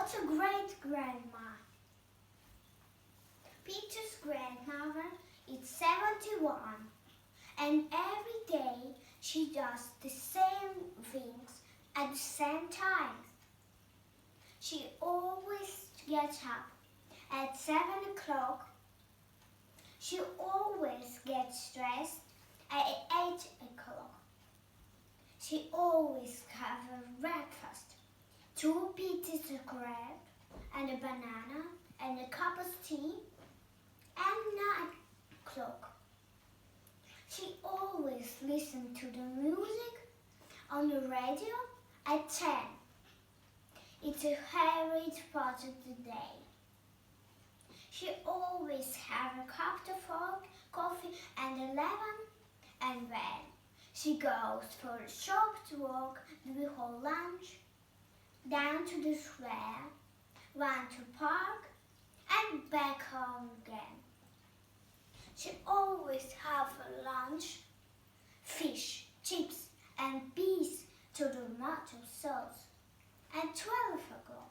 What a great grandma! Peter's grandmother is 71, and every day she does the same things at the same time. She always gets up at 7 o'clock. She always gets dressed at 8 o'clock. She always has a breakfast, 2 pieces of bread and a banana and a cup of tea and 9 o'clock. She always listens to the music on the radio at 10. It's her favorite part of the day. She always has a cup of coffee and 11, and then she goes for a short walk before lunch, down to the square, round to park, and back home again. She always has for lunch fish, chips, and peas to tomato sauce at 12 o'clock.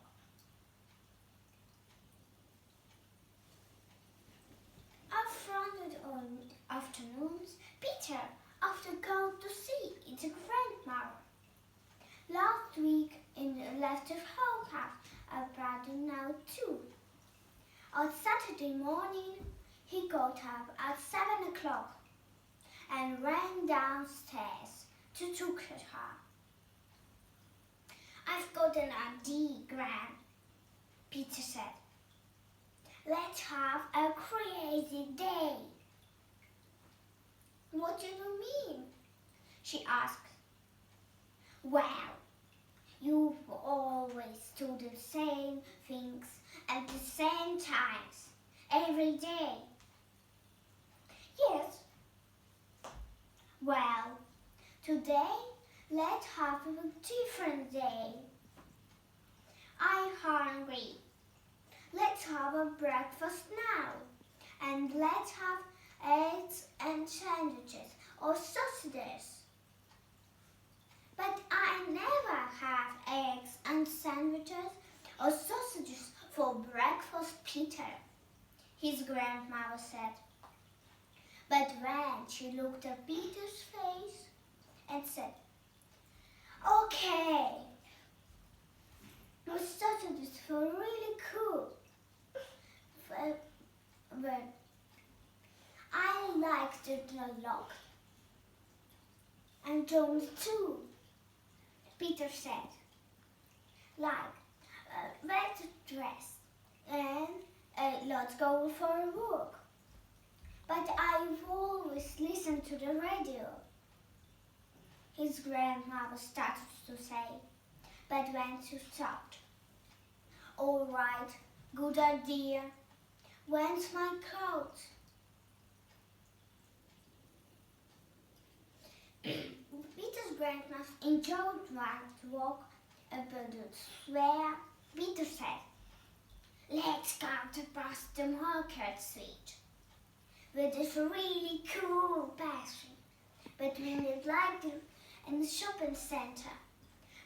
On afternoons, Peter often goes to see his grandmother. Last week, he left the whole house about now too. On Saturday morning, he got up at 7 o'clock and ran downstairs to talk to her. I've got an idea, Gran, Peter said. Let's have a crazy day. What do you mean? She asked. Well, you've always do the same things at the same times every day. Yes. Well, today let's have a different day. I'm hungry. Let's have a breakfast now, and let's have eggs and sandwiches or sausages. But I never have eggs and sandwiches or sausages for breakfast, Peter, his grandmother said. But then she looked at Peter's face and said, Okay, those sausages were really cool. But I liked it a lot. And Jones too, Peter said. Let's dress and let's go for a walk. But I've always listened to the radio, his grandmother started to say, but then she stopped. All right, good idea. When's my coat? Peter's grandma enjoyed one walk about the square. Peter said, let's go to past the market street with this really cool pastry. But we would like to in the shopping center.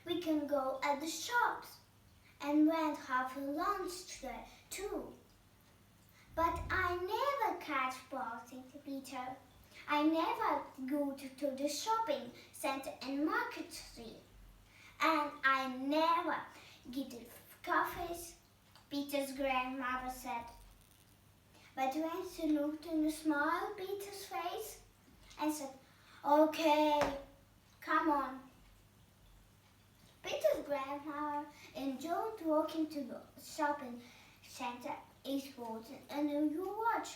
We can go at the shops and then have a lunch there too. But I never catch party, Peter. I never go to the shopping center and market street. And I never get the coffees, Peter's grandmother said. But when she looked in the smile Peter's face and said, okay, come on. Peter's grandmother enjoyed walking to the shopping center. He bought a new watch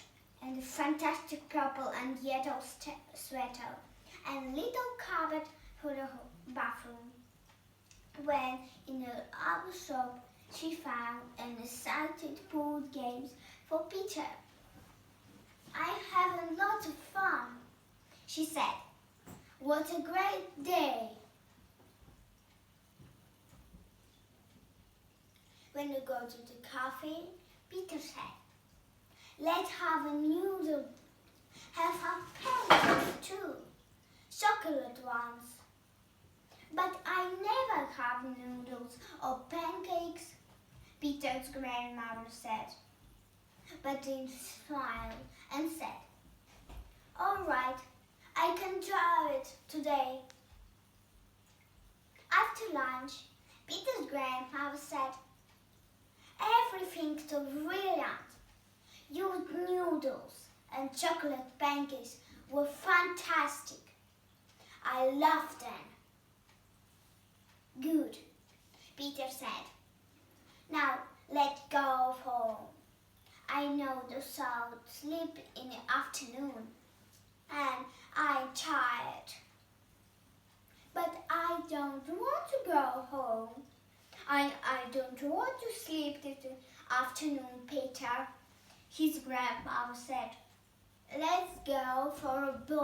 and a fantastic purple and yellow sweater and little cupboard for the bathroom. When in the other shop, she found an exciting pool games for Peter. I had a lot of fun, she said. What a great day! When we go to the cafe, Peter said, let's have a noodle. Have pancakes too, chocolate ones. But I never have noodles or pancakes, Peter's grandmother said. But he smiled and said, "All right, I can try it today." After lunch, Peter's grandmother said, "Everything's so brilliant. Your noodles and chocolate pancakes were fantastic. I loved them." "Good," Peter said. "Now let's go home. I know the south sleep in the afternoon, and I'm tired." "But I don't want to go home. I don't want to sleep this afternoon, Peter," his grandmother said. "Let's go for a boat."